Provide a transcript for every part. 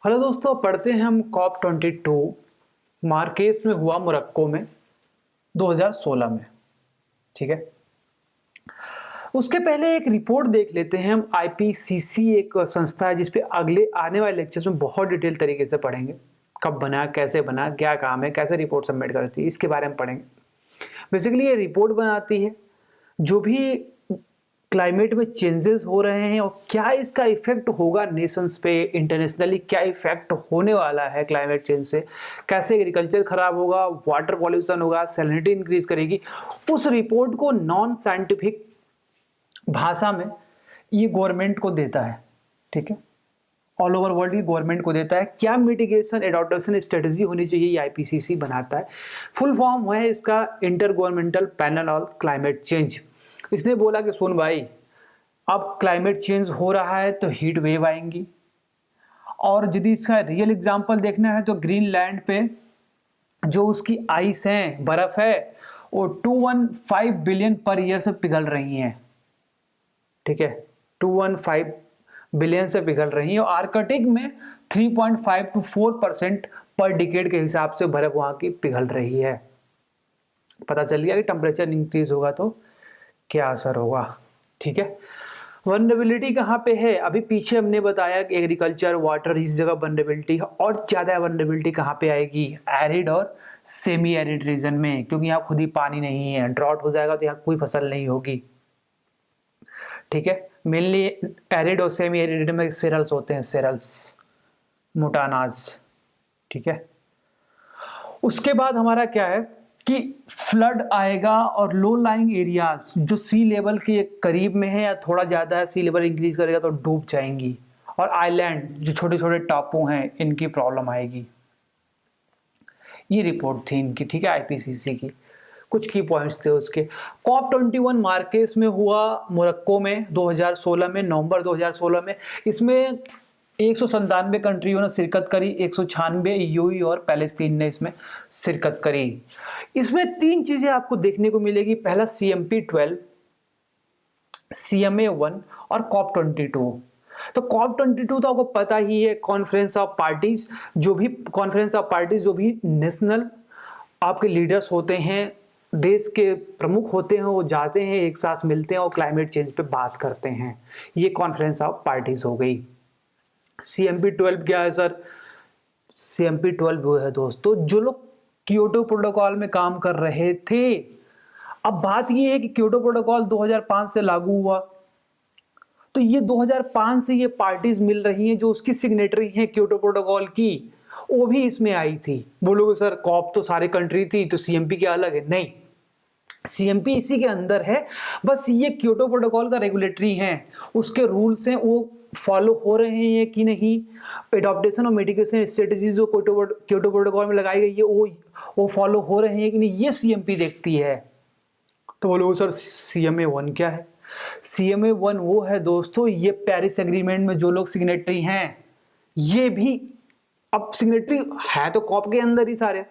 Hello दोस्तों, पढ़ते हैं हम COP22 मार्केस में हुआ मोरक्को में 2016 में। ठीक है, उसके पहले एक रिपोर्ट देख लेते हैं हम। IPCC एक संस्था है जिसपे अगले आने वाले लेक्चर्स में बहुत डिटेल तरीके से पढ़ेंगे। कब बना, कैसे बना, क्या काम है, कैसे रिपोर्ट सबमिट करती है, इसके बारे में पढ़ेंगे। बेसिकली ये रिपोर्ट बनाती है जो भी क्लाइमेट में चेंजेस हो रहे हैं और क्या इसका इफेक्ट होगा नेशंस पे, इंटरनेशनली क्या इफेक्ट होने वाला है क्लाइमेट चेंज से, कैसे एग्रीकल्चर खराब होगा, वाटर पॉल्यूशन होगा, सैलिनिटी इंक्रीज करेगी। उस रिपोर्ट को नॉन साइंटिफिक भाषा में ये गवर्नमेंट को देता है। ठीक है, ऑल ओवर वर्ल्ड की गवर्नमेंट को देता है। क्या मिटिगेशन एडॉप्टेशन स्ट्रेटजी होनी चाहिए, ये IPCC बनाता है। फुल फॉर्म है इसका inter governmental panel on climate change. इसने बोला कि सुन भाई, अब क्लाइमेट चेंज हो रहा है तो हीट वेव आएंगी, और यदि इसका रियल एग्जांपल देखना है तो ग्रीनलैंड पे जो उसकी आइस है, बर्फ है, वो 215 बिलियन पर ईयर से पिघल रही हैं। ठीक है, 215 बिलियन से पिघल रही है, और आर्कटिक में 3.5 to 4% पर डिकेड के हिसाब से बर्फ वहां की पिघल रही है। पता चल गया कि टेम्परेचर इंक्रीज होगा तो क्या असर होगा। ठीक है, वनरेबिलिटी कहाँ पे है? अभी पीछे हमने बताया कि एग्रीकल्चर, वाटर, इस जगह वनरेबिलिटी है। और ज्यादा वनरेबिलिटी कहाँ पे आएगी? एरिड और सेमी एरिड रीजन में, क्योंकि यहाँ खुद ही पानी नहीं है। ड्रॉट हो जाएगा तो यहाँ कोई फसल नहीं होगी। ठीक है, मेनली एरिड और सेमी एरिड में सेरल्स होते हैं, सेरल्स, मोटा अनाज। ठीक है, उसके बाद हमारा क्या है कि फ्लड आएगा और लो लाइंग एरियाज जो सी लेवल के करीब में है या थोड़ा ज़्यादा है, सी लेवल इंक्रीज करेगा तो डूब जाएंगी। और आइलैंड जो छोटे छोटे टापू हैं, इनकी प्रॉब्लम आएगी। ये रिपोर्ट थी इनकी। ठीक है, IPCC की कुछ की पॉइंट्स थे उसके। COP21 मार्केस में हुआ मोरक्को में 2016 में, नवंबर 2016 में। इसमें 197 कंट्रियों ने शिरकत करी, 196 यूएई और पैलेस्तीन ने इसमें शिरकत करी। इसमें तीन चीजें आपको देखने को मिलेगी। पहला CMP12, CMA1 और COP22। तो COP22 तो आपको पता ही है, कॉन्फ्रेंस ऑफ पार्टीज। जो भी नेशनल आपके लीडर्स होते हैं, देश के प्रमुख होते हैं, वो जाते हैं, एक साथ मिलते हैं और क्लाइमेट चेंज पे बात करते हैं। ये कॉन्फ्रेंस ऑफ पार्टीज हो गई। CMP12 क्या है सर? CMP12 वो है दोस्तों जो लोग क्योटो प्रोटोकॉल में काम कर रहे थे। अब बात ये है कि क्योटो प्रोटोकॉल 2005 से लागू हुआ, तो ये 2005 से ये पार्टीज मिल रही हैं जो उसकी सिग्नेटरी हैं क्योटो प्रोटोकॉल की, वो भी इसमें आई थी। बोलोगे सर कॉप तो सारे कंट्री थी तो CMP क्या अलग है? नहीं, CMP इसी के अंदर है। बस ये क्योटो प्रोटोकॉल का रेगुलेटरी है, उसके रूल्स हैं, वो फॉलो हो रहे हैं कि नहीं। एडॉप्टेशन और मिटिगेशन स्ट्रेटजीज जो क्योटो प्रोटोकॉल में लगाई गई है वो फॉलो हो रहे हैं कि नहीं, ये CMP देखती है। तो बोलोगे सर CMA1 क्या है? CMA1 वो है दोस्तों, ये पेरिस एग्रीमेंट में जो लोग सिग्नेटरी हैं, ये भी अब सिग्नेटरी है तो कॉप के अंदर ही सारे,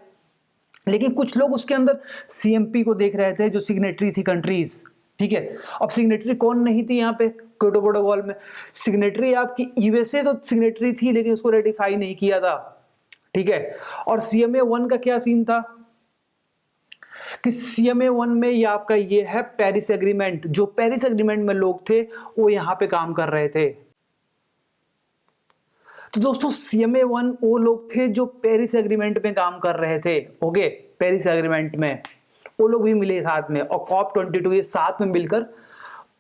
लेकिन कुछ लोग उसके अंदर CMP को देख रहे थे जो सिग्नेटरी थी कंट्रीज। ठीक है, अब सिग्नेटरी कौन नहीं थी यहाँ पे क्योटो प्रोटोकॉल में? सिग्नेटरी आपकी USA तो सिग्नेटरी थी लेकिन उसको रेटिफाई नहीं किया था। ठीक है, और CMA1 का क्या सीन था कि CMA1 में ये आपका ये है पेरिस एग्रीमेंट। जो पेरिस एग्रीमेंट में लोग थे वो यहाँ पे काम कर रहे थे। तो दोस्तों CMA1 वो लोग थे जो पेरिस एग्रीमेंट में काम कर रहे थे। ओके, पेरिस एग्रीमेंट में वो लोग भी मिले साथ में, और COP22 ये साथ में मिलकर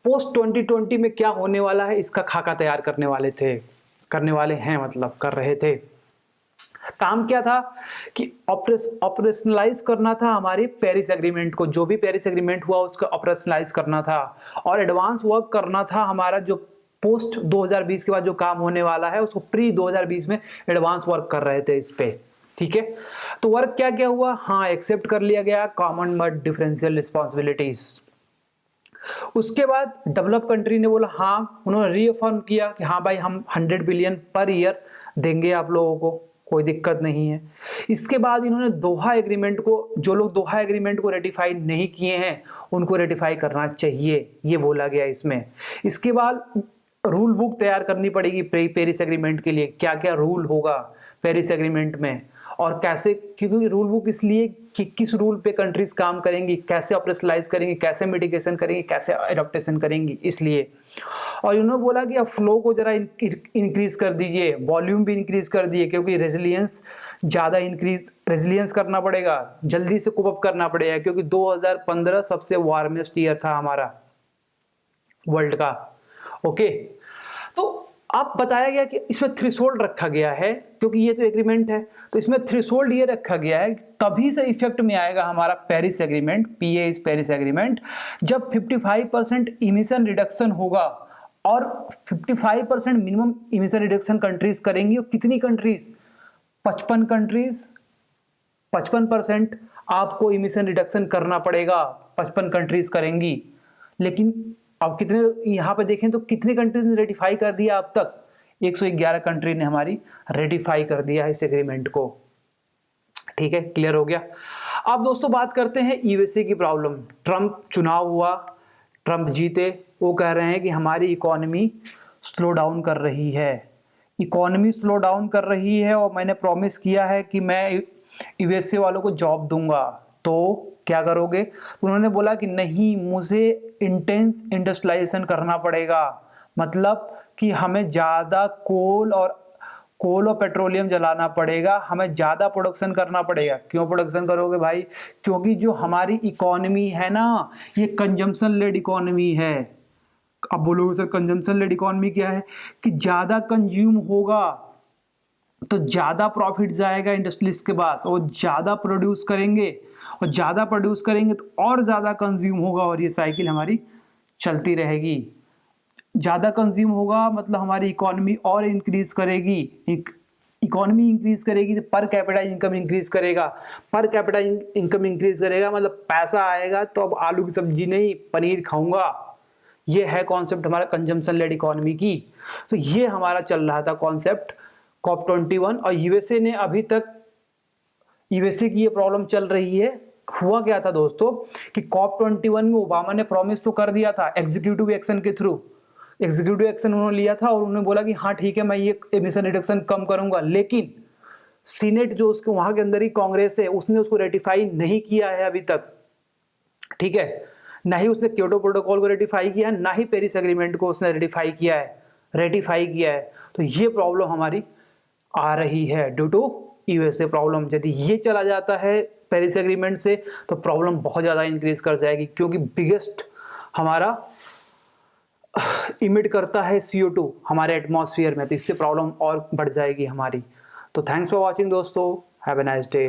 पोस्ट 2020 में क्या होने वाला है इसका खाका तैयार करने वाले हैं, मतलब कर रहे थे। काम क्या था कि ऑपरेशनलाइज करना था हमारे पेरिस एग्रीमेंट को। जो भी पेरिस एग्रीमेंट हुआ उसका ऑपरेशनलाइज करना था, और एडवांस वर्क करना था हमारा। जो पोस्ट 2020 के बाद जो काम होने वाला है उसको प्री 2020 में एडवांस वर्क कर रहे थे इस पे। ठीक है, तो वर्क क्या क्या हुआ? हाँ, एक्सेप्ट कर लिया गया कॉमन बट डिफरेंशियल रिस्पॉन्सिबिलिटीज। उसके बाद डेवलप कंट्री ने बोला हाँ, उन्होंने रीअफर्म किया कि हाँ भाई हम 100 बिलियन पर ईयर देंगे आप लोगों को, कोई दिक्कत नहीं है। इसके बाद इन्होंने दोहा एग्रीमेंट को, जो लोग दोहा एग्रीमेंट को रेटिफाई नहीं किए हैं उनको रेटिफाई करना चाहिए, ये बोला गया इसमें। इसके बाद रूल बुक तैयार करनी पड़ेगी पेरिस एग्रीमेंट के लिए, क्या क्या रूल होगा पेरिस एग्रीमेंट में, और कैसे, क्योंकि रूल बुक इसलिए कि किस रूल पे कंट्रीज काम करेंगी, कैसे ऑपरेशनलाइज करेंगी, कैसे मिटिगेशन करेंगी, कैसे एडॉप्टेशन करेंगी, इसलिए। और इन्होंने बोला कि अब फ्लो को जरा इंक्रीज कर दीजिए, वॉल्यूम भी इंक्रीज कर दिए, क्योंकि रेजिलियंस ज़्यादा रेजिलियंस करना पड़ेगा, जल्दी से कोप अप करना पड़ेगा, क्योंकि 2015 सबसे वार्मेस्ट ईयर था हमारा वर्ल्ड का। ओके, तो अब बताया गया कि इसमें थ्रेशोल्ड रखा गया है, क्योंकि ये तो एग्रीमेंट है, तो इसमें थ्रेशोल्ड ये रखा गया है, तभी से इफेक्ट में आएगा हमारा Paris agreement, PA is Paris agreement, जब 55% इमिशन रिडक्शन होगा, और 55% मिनिमम इमिशन रिडक्शन कंट्रीज करेंगी। और कितनी कंट्रीज? 55 कंट्रीज, 55% आपको इमिशन रिडक्शन करना पड़ेगा, 55 कंट्रीज करेंगी। लेकिन अब कितने, यहाँ पे देखें तो कितने कंट्रीज ने रेटिफाई कर दिया अब तक? 111 कंट्री ने हमारी रेटिफाई कर दिया है इस एग्रीमेंट को। ठीक है, क्लियर हो गया। अब दोस्तों बात करते हैं यूएसए की प्रॉब्लम। ट्रम्प चुनाव हुआ, ट्रम्प जीते, वो कह रहे हैं कि हमारी इकोनॉमी स्लो डाउन कर रही है, इकोनॉमी स्लो डाउन कर रही है, और मैंने प्रॉमिस किया है कि मैं यूएसए वालों को जॉब दूंगा, तो क्या करोगे? उन्होंने बोला कि नहीं, मुझे इंटेंस इंडस्ट्रियलाइजेशन करना पड़ेगा, मतलब कि हमें ज़्यादा कोल और पेट्रोलियम जलाना पड़ेगा, हमें ज़्यादा प्रोडक्शन करना पड़ेगा। क्यों प्रोडक्शन करोगे भाई? क्योंकि जो हमारी इकोनॉमी है ना, ये कंजम्पशन लेड इकोनॉमी है। अब बोलोगे सर कंजम्पशन लेड इकोनॉमी क्या है? कि ज़्यादा कंज्यूम होगा तो ज़्यादा प्रॉफिट जाएगा इंडस्ट्रीज के पास, और ज़्यादा प्रोड्यूस करेंगे, और ज़्यादा प्रोड्यूस करेंगे तो और ज़्यादा कंज्यूम होगा, और ये साइकिल हमारी चलती रहेगी। ज़्यादा कंज्यूम होगा मतलब हमारी इकोनॉमी और इंक्रीज करेगी, इकोनॉमी इंक्रीज करेगी तो पर कैपिटा इनकम इंक्रीज करेगा, पर कैपिटा इनकम इंक्रीज करेगा मतलब पैसा आएगा, तो अब आलू की सब्जी नहीं पनीर खाऊंगा। ये है कॉन्सेप्ट हमारा कंजम्पशन लेड इकोनॉमी की। तो ये हमारा चल रहा था कॉन्सेप्ट COP 21, और यूएसए ने अभी तक, यूएसए की ये प्रॉब्लम चल रही है। हुआ क्या था दोस्तों कि COP 21 में ओबामा ने प्रॉमिस तो कर दिया था एग्जीक्यूटिव एक्शन के थ्रू, एग्जीक्यूटिव एक्शन उन्होंने लिया था, और उन्होंने बोला कि हाँ ठीक है मैं ये एमिशन रिडक्शन कम करूंगा, लेकिन सीनेट जो उसके वहां के अंदर ही कांग्रेस है, उसने उसको रेटिफाई नहीं किया है अभी तक। ठीक है, ना ही उसने क्योटो प्रोटोकॉल को रेटिफाई किया, ना ही पेरिस एग्रीमेंट को उसने रेटिफाई किया है। तो ये प्रॉब्लम हमारी आ रही है ड्यू टू यूएसए प्रॉब्लम। यदि ये चला जाता है पेरिस एग्रीमेंट से तो प्रॉब्लम बहुत ज़्यादा इंक्रीज कर जाएगी, क्योंकि बिगेस्ट हमारा इमिट करता है CO2 हमारे एटमॉस्फेयर में, तो इससे प्रॉब्लम और बढ़ जाएगी हमारी। तो थैंक्स फॉर वॉचिंग दोस्तों, हैव ए नाइस डे।